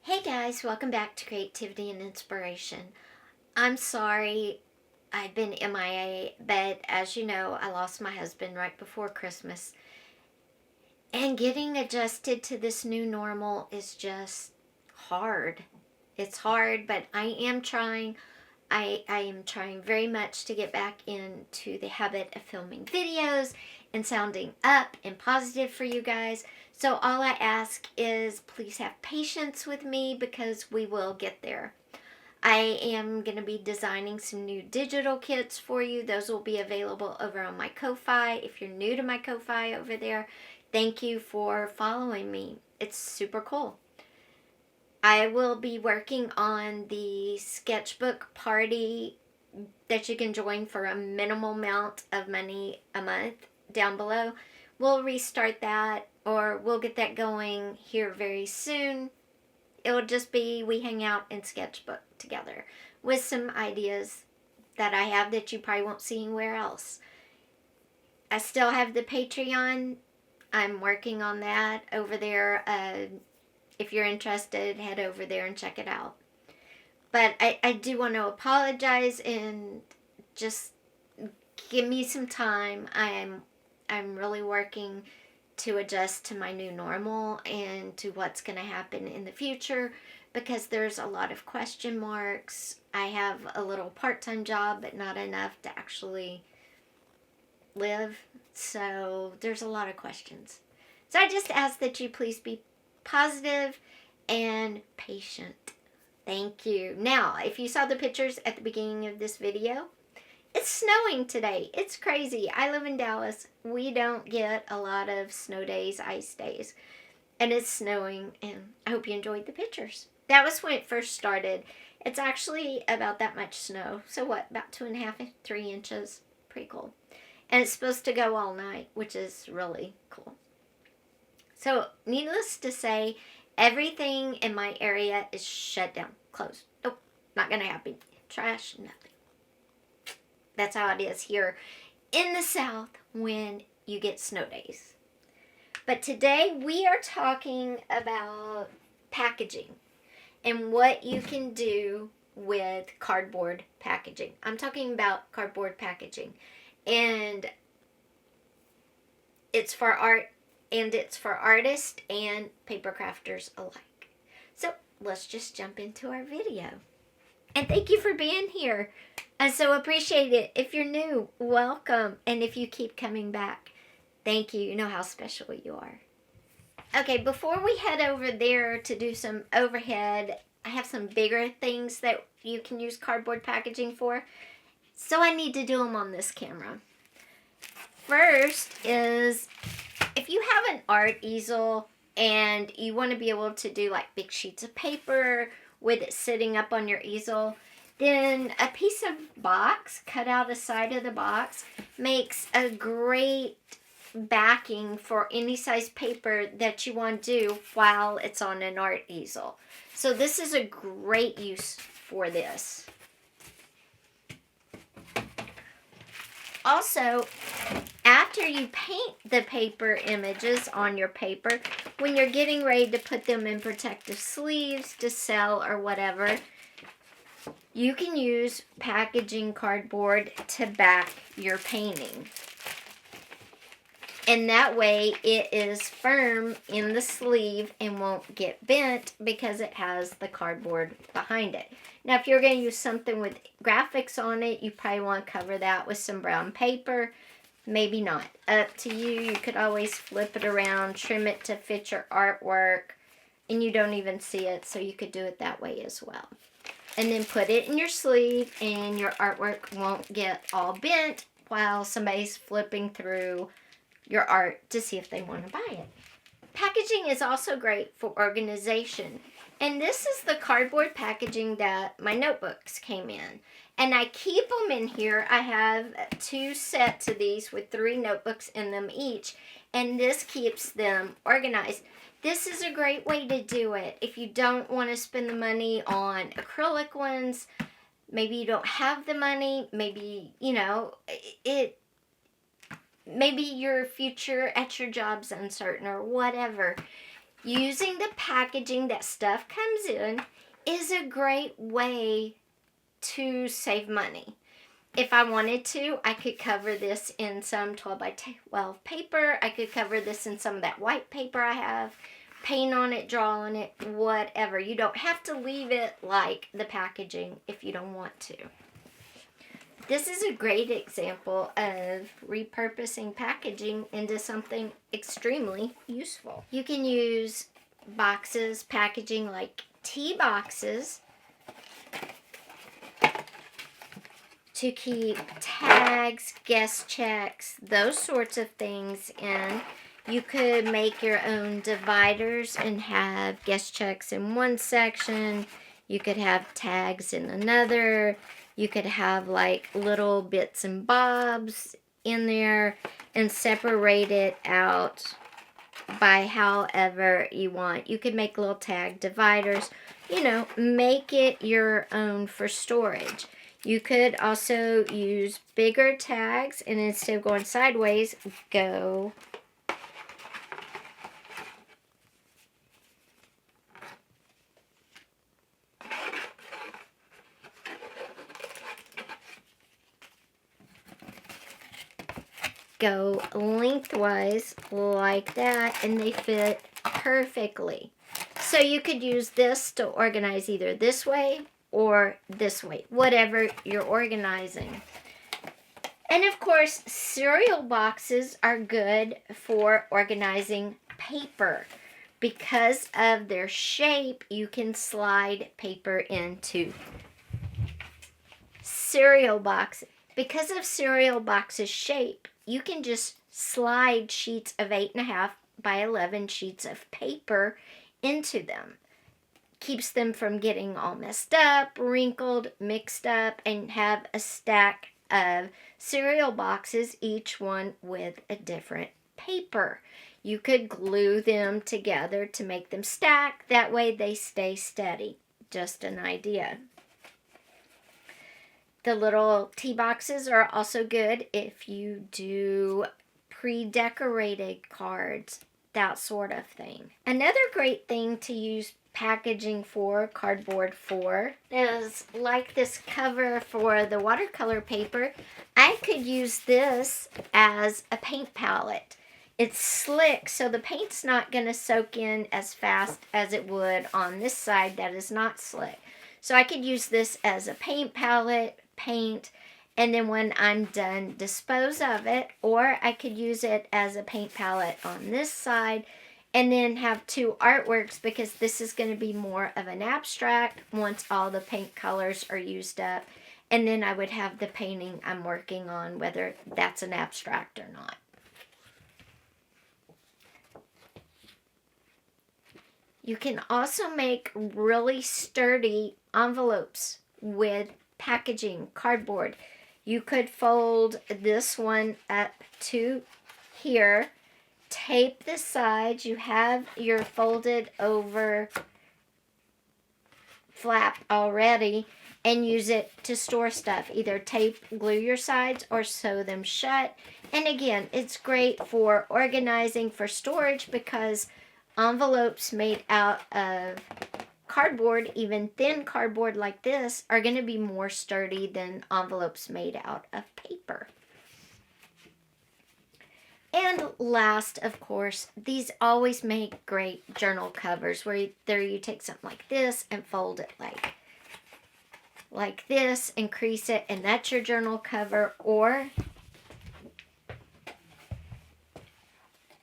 Hey guys, welcome back to Creativity and Inspiration. I'm sorry I've been MIA, but as you know, I lost my husband right before Christmas. And getting adjusted to this new normal is just hard. It's hard, but I am trying. I am trying very much to get back into the habit of filming videos and sounding up and positive for you guys. So all I ask is please have patience with me because we will get there. I am going to be designing some new digital kits for you. Those will be available over on my Ko-Fi. If you're new to my Ko-Fi over there, thank you for following me. It's super cool. I will be working on the sketchbook party that you can join for a minimal amount of money a month down below. We'll restart that, or we'll get that going here very soon. It'll just be we hang out and sketchbook together with some ideas that I have that you probably won't see anywhere else. I still have the Patreon. I'm working on that over there. If you're interested, head over there and check it out. But I do want to apologize and just give me some time. I'm really working to adjust to my new normal and to what's going to happen in the future because there's a lot of question marks. I have a little part-time job, but not enough to actually live. So there's a lot of questions. So I just ask that you please be positive and patient. Thank you. Now, if you saw the pictures at the beginning of this video, it's snowing today. It's crazy. I live in Dallas. We don't get a lot of snow days, ice days. And it's snowing, and I hope you enjoyed the pictures. That was when it first started. It's actually about that much snow. So what, about 2.5, 3 inches? Pretty cool. And it's supposed to go all night, which is really cool. So, needless to say, everything in my area is shut down, closed. Nope, not gonna happen. Trash, nothing. That's how it is here in the South when you get snow days. But today we are talking about packaging and what you can do with cardboard packaging. I'm talking about cardboard packaging, and it's for art, and it's for artists and paper crafters alike. So let's just jump into our video. And thank you for being here. I so appreciate it. If you're new, welcome. And if you keep coming back, thank you. You know how special you are. Okay, before we head over there to do some overhead, I have some bigger things that you can use cardboard packaging for. So I need to do them on this camera. First is, if you have an art easel and you want to be able to do like big sheets of paper with it sitting up on your easel, then a piece of box, cut out a side of the box, makes a great backing for any size paper that you want to do while it's on an art easel. So this is a great use for this. Also, after you paint the paper images on your paper, when you're getting ready to put them in protective sleeves to sell or whatever, you can use packaging cardboard to back your painting. And that way it is firm in the sleeve and won't get bent because it has the cardboard behind it. Now, if you're going to use something with graphics on it, you probably want to cover that with some brown paper. Maybe not. Up to you. You could always flip it around, trim it to fit your artwork, and you don't even see it, so you could do it that way as well. And then put it in your sleeve, and your artwork won't get all bent while somebody's flipping through your art to see if they want to buy it. Packaging is also great for organization. And this is the cardboard packaging that my notebooks came in. And I keep them in here. I have 2 sets of these with 3 notebooks in them each. And this keeps them organized. This is a great way to do it. If you don't want to spend the money on acrylic ones, maybe you don't have the money, maybe, maybe your future at your job's uncertain or whatever. Using the packaging that stuff comes in is a great way to save money. If I wanted to, I could cover this in some 12 by 12 paper. I could cover this in some of that white paper I have. Paint on it, draw on it, whatever. You don't have to leave it like the packaging if you don't want to. This is a great example of repurposing packaging into something extremely useful. You can use boxes, packaging like tea boxes, to keep tags, guest checks, those sorts of things in. You could make your own dividers and have guest checks in one section. You could have tags in another. You could have like little bits and bobs in there and separate it out by however you want. You could make little tag dividers. You know, make it your own for storage. You could also use bigger tags, and instead of going sideways, go lengthwise like that, and they fit perfectly. So you could use this to organize either this way or this way, whatever you're organizing. And of course, cereal boxes are good for organizing paper. Because of their shape, you can slide paper into cereal boxes. Because of cereal boxes' shape, you can just slide sheets of 8.5 by 11 sheets of paper into them. Keeps them from getting all messed up, wrinkled, mixed up, and have a stack of cereal boxes, each one with a different paper. You could glue them together to make them stack. That way they stay steady. Just an idea. The little tea boxes are also good if you do pre-decorated cards, that sort of thing. Another great thing to use packaging for, cardboard for, is like this cover for the watercolor paper. I could use this as a paint palette. It's slick, so the paint's not going to soak in as fast as it would on this side that is not slick. So I could use this as a paint palette, paint, and then when I'm done, dispose of it. Or I could use it as a paint palette on this side and then have two artworks, because this is going to be more of an abstract once all the paint colors are used up. And then I would have the painting I'm working on, whether that's an abstract or not. You can also make really sturdy envelopes with packaging, cardboard. You could fold this one up to here, tape the sides. You have your folded over flap already, and use it to store stuff. Either tape, glue your sides, or sew them shut. And again, it's great for organizing, for storage, because envelopes made out of cardboard, even thin cardboard like this, are going to be more sturdy than envelopes made out of paper. And last, of course, these always make great journal covers, where either you take something like this and fold it like this and crease it, and that's your journal cover. Or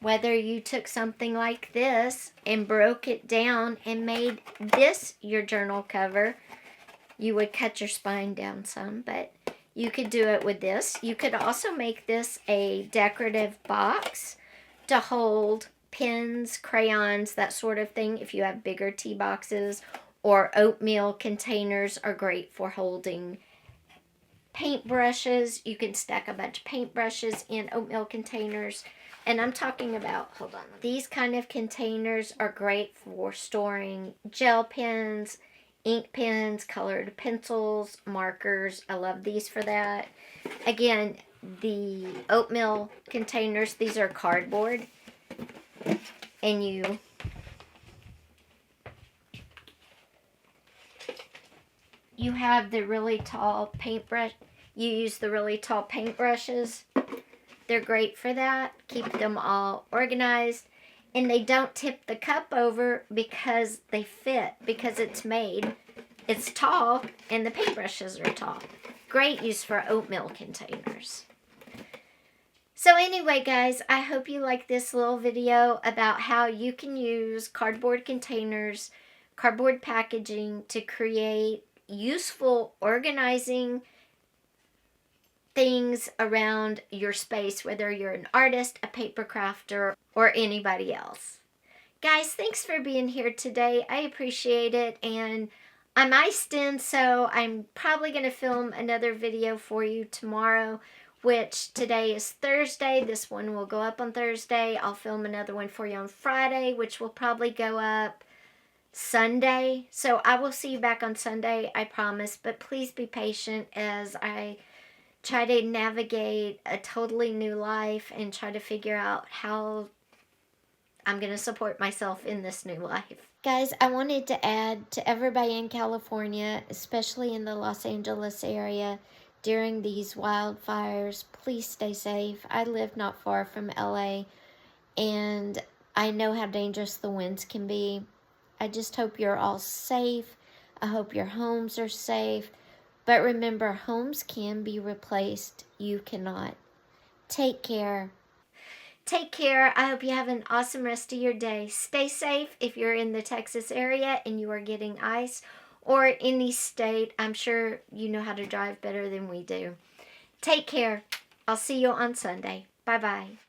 whether you took something like this and broke it down and made this your journal cover, you would cut your spine down some, but you could do it with this. You could also make this a decorative box to hold pens, crayons, that sort of thing. If you have bigger tea boxes, or oatmeal containers are great for holding paintbrushes. You can stack a bunch of paintbrushes in oatmeal containers. And I'm talking about, hold on, these kind of containers are great for storing gel pens, ink pens, colored pencils, markers. I love these for that. Again, the oatmeal containers, these are cardboard. And you have the really tall paintbrush, you use the really tall paintbrushes, they're great for that. Keep them all organized. And they don't tip the cup over because they fit, because it's tall and the paintbrushes are tall. Great use for oatmeal containers. So anyway, guys, I hope you like this little video about how you can use cardboard containers, cardboard packaging to create useful organizing things around your space, whether you're an artist, a paper crafter, or anybody else. Guys, thanks for being here today. I appreciate it, and I'm iced in, so I'm probably going to film another video for you tomorrow, which today is Thursday. This one will go up on Thursday. I'll film another one for you on Friday, which will probably go up Sunday. So I will see you back on Sunday, I promise, but please be patient as I try to navigate a totally new life and try to figure out how I'm going to support myself in this new life. Guys, I wanted to add to everybody in California, especially in the Los Angeles area, during these wildfires, please stay safe. I live not far from LA, and I know how dangerous the winds can be. I just hope you're all safe. I hope your homes are safe. But remember, homes can be replaced. You cannot. Take care. Take care. I hope you have an awesome rest of your day. Stay safe if you're in the Texas area and you are getting ice, or any state. I'm sure you know how to drive better than we do. Take care. I'll see you on Sunday. Bye-bye.